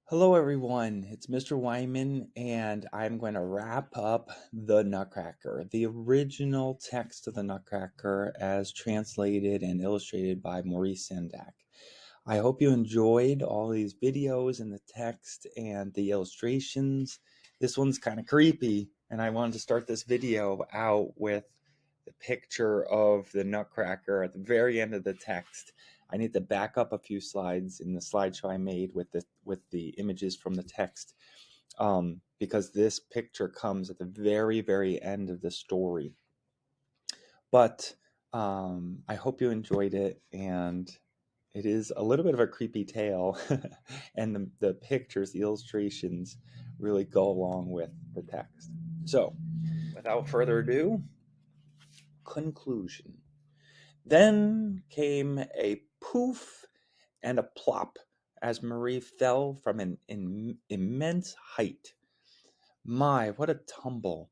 Hello, everyone. It's Mr. Wyman, and I'm going to wrap up the Nutcracker, the original text of the Nutcracker, as translated and illustrated by Maurice Sendak. I hope you enjoyed all these videos and the text and the illustrations. This one's kind of creepy, and I wanted to start this video out with the picture of the Nutcracker at the very end of the text. I need to back up a few slides in the slideshow I made with the images from the text, because this picture comes at the very, very end of the story. But I hope you enjoyed it, and it is a little bit of a creepy tale, and the pictures, the illustrations, really go along with the text. So, without further ado, conclusion. Then came a poof and a plop as Marie fell from an immense height. My, what a tumble!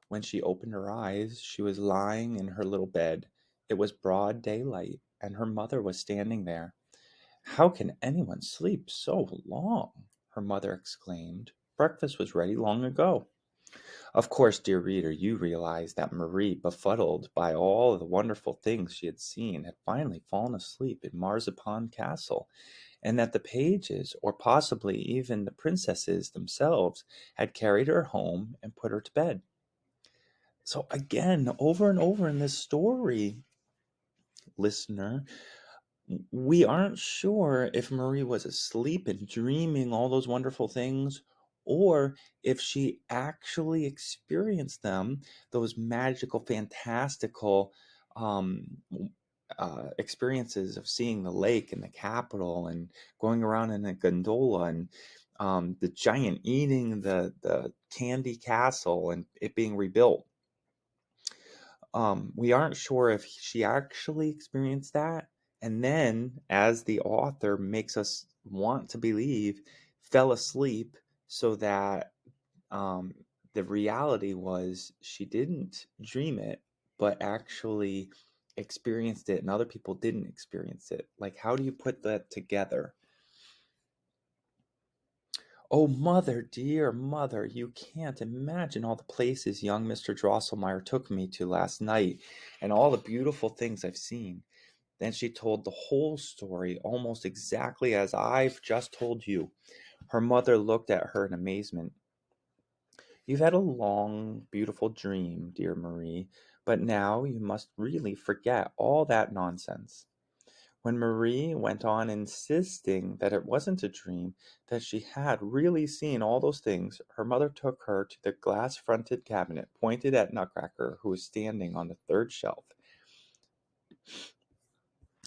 When she opened her eyes, she was lying in her little bed. It was broad daylight, and her mother was standing there. "How can anyone sleep so long?" her mother exclaimed. "Breakfast was ready long ago." Of course, dear reader, you realize that Marie, befuddled by all the wonderful things she had seen, had finally fallen asleep in Marzipan Castle, and that the pages, or possibly even the princesses themselves, had carried her home and put her to bed. So again, over and over in this story, listener, we aren't sure if Marie was asleep and dreaming all those wonderful things, or if she actually experienced them, those magical, fantastical experiences of seeing the lake and the capital and going around in a gondola and the giant eating the candy castle and it being rebuilt. We aren't sure if she actually experienced that, and then, as the author makes us want to believe, fell asleep so that um, the reality was she didn't dream it, but actually experienced it, and other people didn't experience it. Like, how do you put that together? Oh, mother, dear mother, you can't imagine all the places young Mr. Drosselmeyer took me to last night, and all the beautiful things I've seen. Then she told the whole story, almost exactly as I've just told you. Her mother looked at her in amazement. "You've had a long, beautiful dream, dear Marie, but now you must really forget all that nonsense." When Marie went on insisting that it wasn't a dream, that she had really seen all those things, her mother took her to the glass-fronted cabinet, pointed at Nutcracker, who was standing on the third shelf,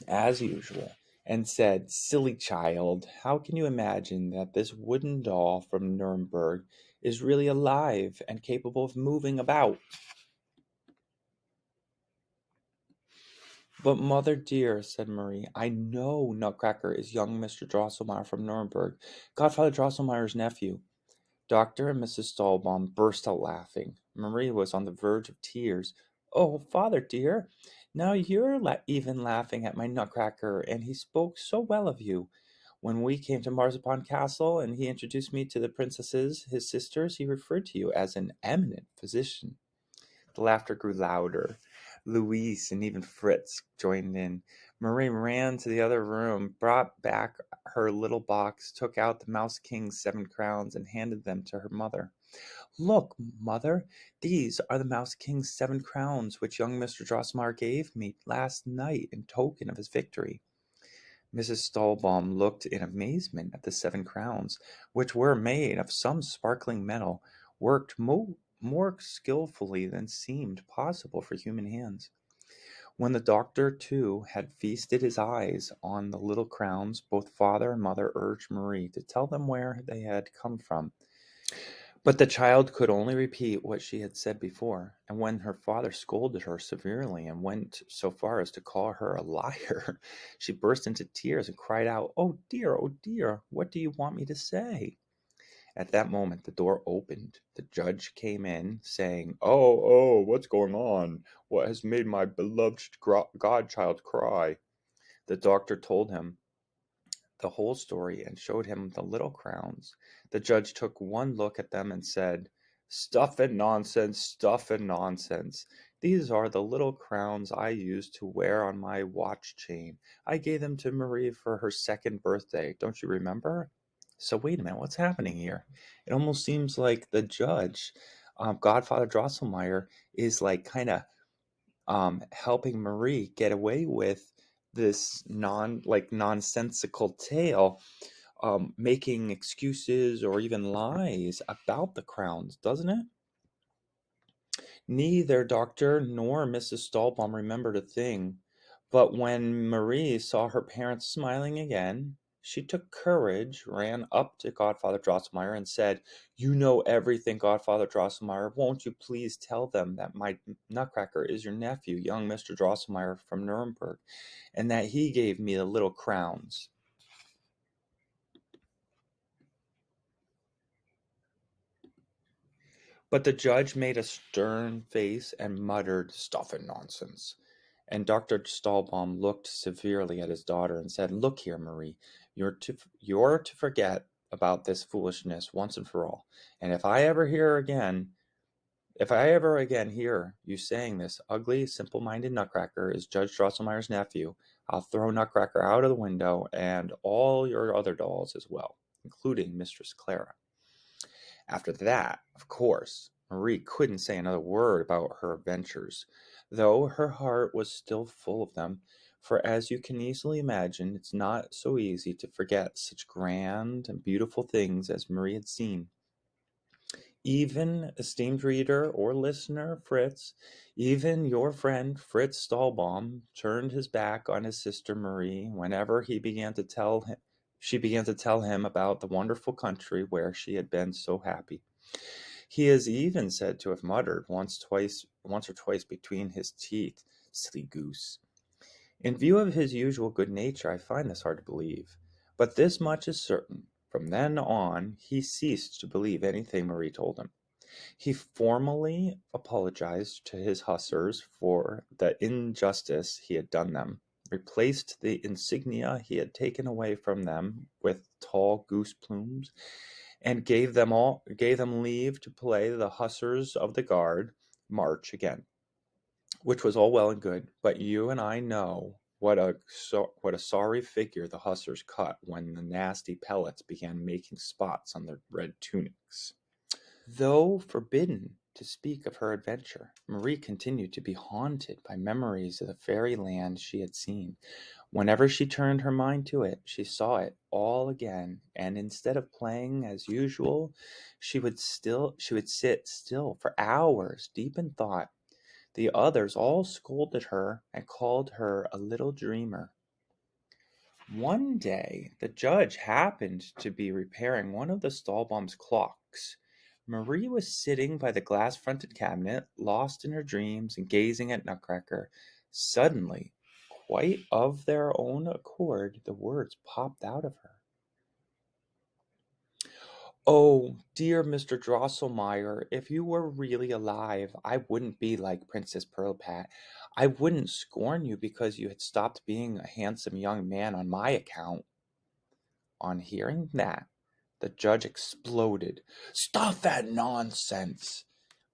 as usual, and said, "Silly child, how can you imagine that this wooden doll from Nuremberg is really alive and capable of moving about?" "But, mother dear," said Marie, "I know Nutcracker is young Mr. Drosselmeyer from Nuremberg, Godfather Drosselmeyer's nephew." Dr. and Mrs. Stahlbaum burst out laughing. Marie was on the verge of tears. "Oh, father dear, now you're even laughing at my Nutcracker, and he spoke so well of you. When we came to Marzipan Castle and he introduced me to the princesses, his sisters, he referred to you as an eminent physician." The laughter grew louder. Louise and even Fritz joined in. Marie ran to the other room, brought back her little box, took out the Mouse King's 7 crowns, and handed them to her mother. "Look, mother, these are the Mouse King's 7 crowns which young Mr. Drosselmeyer gave me last night in token of his victory." Mrs. Stahlbaum looked in amazement at the 7 crowns, which were made of some sparkling metal, worked more skillfully than seemed possible for human hands. When the doctor, too, had feasted his eyes on the little crowns, both father and mother urged Marie to tell them where they had come from. But the child could only repeat what she had said before, and when her father scolded her severely and went so far as to call her a liar, she burst into tears and cried out, oh dear, what do you want me to say?" At that moment the door opened. The judge came in, saying, "Oh, what's going on? What has made my beloved godchild cry?" The doctor told him. the whole story and showed him the little crowns. The judge took one look at them and said, "Stuff and nonsense, stuff and nonsense. These are the little crowns I used to wear on my watch chain. I gave them to Marie for her second birthday. Don't you remember?" So wait a minute, what's happening here? It almost seems like the judge, Godfather Drosselmeyer, is like kind of helping Marie get away with this nonsensical tale, making excuses or even lies about the crowns, doesn't it? Neither Doctor nor Mrs. Stahlbaum remembered a thing, but when Marie saw her parents smiling again, she took courage, ran up to Godfather Drosselmeyer, and said, "You know everything, Godfather Drosselmeyer. Won't you please tell them that my Nutcracker is your nephew, young Mr. Drosselmeyer from Nuremberg, and that he gave me the little crowns?" But the judge made a stern face and muttered, "Stuff and nonsense." And Dr. Stahlbaum looked severely at his daughter and said, "Look here, Marie, you're to forget about this foolishness once and for all. And if I ever again hear you saying this ugly, simple-minded Nutcracker is Judge Drosselmeyer's nephew, I'll throw Nutcracker out of the window and all your other dolls as well, including Mistress Clara." After that, of course, Marie couldn't say another word about her adventures, though her heart was still full of them, for as you can easily imagine, it's not so easy to forget such grand and beautiful things as Marie had seen. Even, esteemed reader or listener Fritz, even your friend Fritz Stahlbaum turned his back on his sister Marie whenever she began to tell him about the wonderful country where she had been so happy. He is even said to have muttered once or twice between his teeth, "Silly goose." In view of his usual good nature, I find this hard to believe. But this much is certain: from then on he ceased to believe anything Marie told him. He formally apologized to his hussars for the injustice he had done them, replaced the insignia he had taken away from them with tall goose plumes, and gave them leave to play the Hussars of the Guard march again, which was all well and good. But you and I know what a sorry figure the Hussars cut when the nasty pellets began making spots on their red tunics. Though forbidden to speak of her adventure, Marie continued to be haunted by memories of the fairy land she had seen. Whenever she turned her mind to it, she saw it all again, and instead of playing as usual, she would sit still for hours, deep in thought. The others all scolded her and called her a little dreamer. One day the judge happened to be repairing one of the Stahlbaum's clocks. Marie was sitting by the glass-fronted cabinet, lost in her dreams and gazing at Nutcracker. Suddenly, quite of their own accord, the words popped out of her. "Oh, dear Mr. Drosselmeyer, if you were really alive, I wouldn't be like Princess Pirlipat. I wouldn't scorn you because you had stopped being a handsome young man on my account." On hearing that, the judge exploded. "Stuff and nonsense!"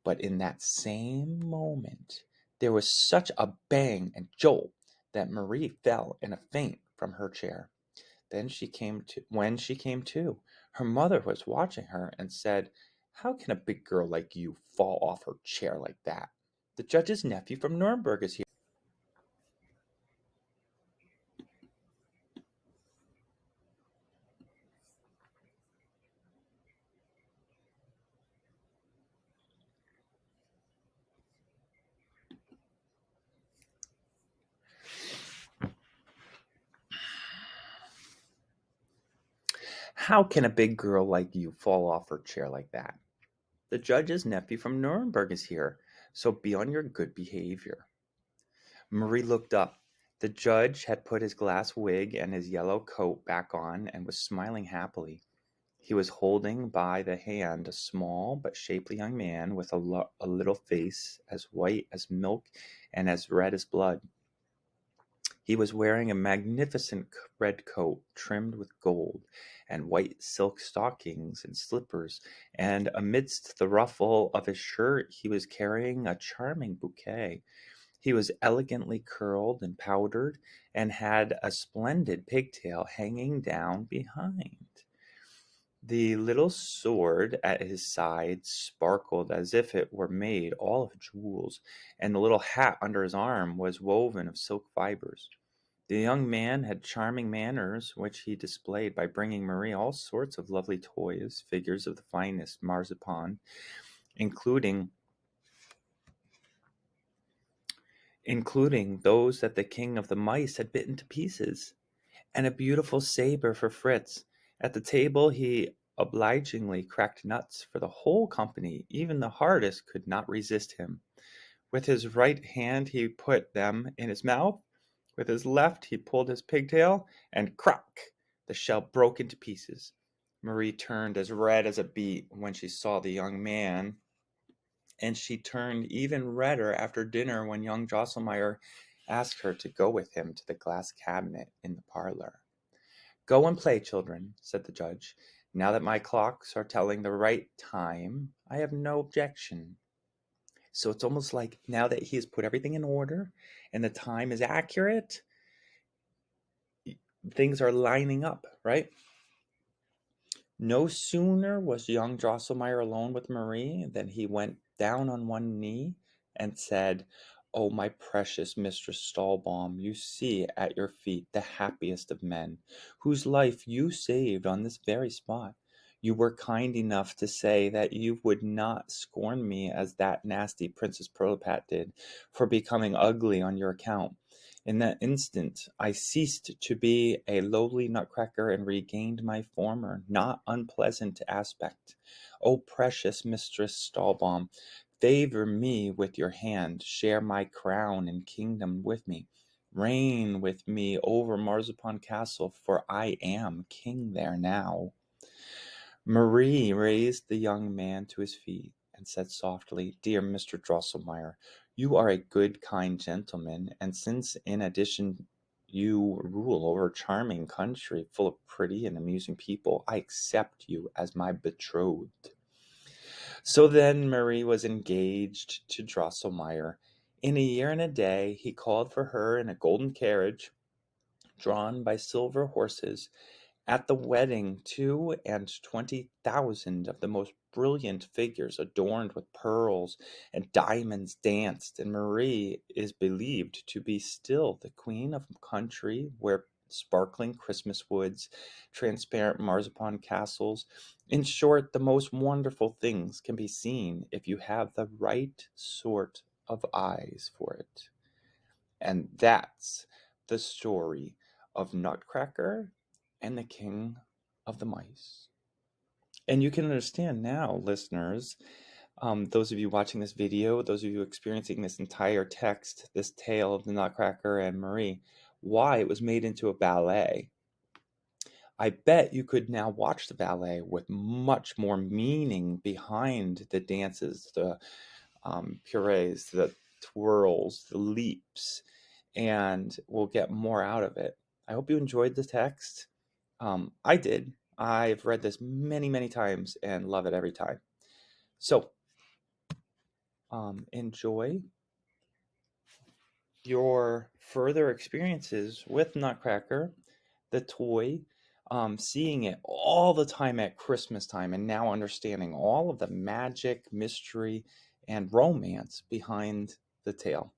But in that same moment, there was such a bang and jolt that Marie fell in a faint from her chair. When she came to, her mother was watching her and said, "How can a big girl like you fall off her chair like that? The judge's nephew from Nuremberg is here." "How can a big girl like you fall off her chair like that? The judge's nephew from Nuremberg is here, so be on your good behavior." Marie looked up. The judge had put his glass wig and his yellow coat back on and was smiling happily. He was holding by the hand a small but shapely young man with a little face as white as milk and as red as blood. He was wearing a magnificent red coat trimmed with gold, and white silk stockings and slippers, and amidst the ruffle of his shirt he was carrying a charming bouquet. He was elegantly curled and powdered, and had a splendid pigtail hanging down behind. The little sword at his side sparkled as if it were made all of jewels, and the little hat under his arm was woven of silk fibers. The young man had charming manners, which he displayed by bringing Marie all sorts of lovely toys, figures of the finest marzipan, including those that the king of the mice had bitten to pieces, and a beautiful saber for Fritz. At the table he obligingly cracked nuts for the whole company. Even the hardest could not resist him. With his right hand he put them in his mouth. With his left he pulled his pigtail, and crack! The shell broke into pieces. Marie turned as red as a beet when she saw the young man, and she turned even redder after dinner when young Drosselmeyer asked her to go with him to the glass cabinet in the parlor. "Go and play, children," said the judge. "Now that my clocks are telling the right time, I have no objection." So it's almost like now that he has put everything in order and the time is accurate, things are lining up, right? No sooner was young Drosselmeyer alone with Marie than he went down on one knee and said, "Oh, my precious Mistress Stahlbaum, you see at your feet the happiest of men, whose life you saved on this very spot. You were kind enough to say that you would not scorn me as that nasty Princess Pirlipat did, for becoming ugly on your account. In that instant I ceased to be a lowly Nutcracker and regained my former, not unpleasant aspect. O precious Mistress Stahlbaum, favor me with your hand, share my crown and kingdom with me. Reign with me over Marzipan Castle, for I am king there now." Marie raised the young man to his feet and said softly, "Dear Mr. Drosselmeyer, you are a good, kind gentleman, and since in addition you rule over a charming country full of pretty and amusing people, I accept you as my betrothed." So then Marie was engaged to Drosselmeyer. In a year and a day he called for her in a golden carriage drawn by silver horses. At the wedding 22,000 of the most brilliant figures adorned with pearls and diamonds danced, and Marie is believed to be still the queen of a country where sparkling Christmas woods, transparent marzipan castles, in short, the most wonderful things can be seen if you have the right sort of eyes for it. And that's the story of Nutcracker and the King of the Mice. And you can understand now, listeners, those of you watching this video, those of you experiencing this entire text, this tale of the Nutcracker and Marie, why it was made into a ballet. I bet you could now watch the ballet with much more meaning behind the dances, the purees, the twirls, the leaps, and we'll get more out of it. I hope you enjoyed the text. I did. I've read this many, many times and love it every time. So, enjoy your further experiences with Nutcracker, the toy, seeing it all the time at Christmas time, and now understanding all of the magic, mystery, and romance behind the tale.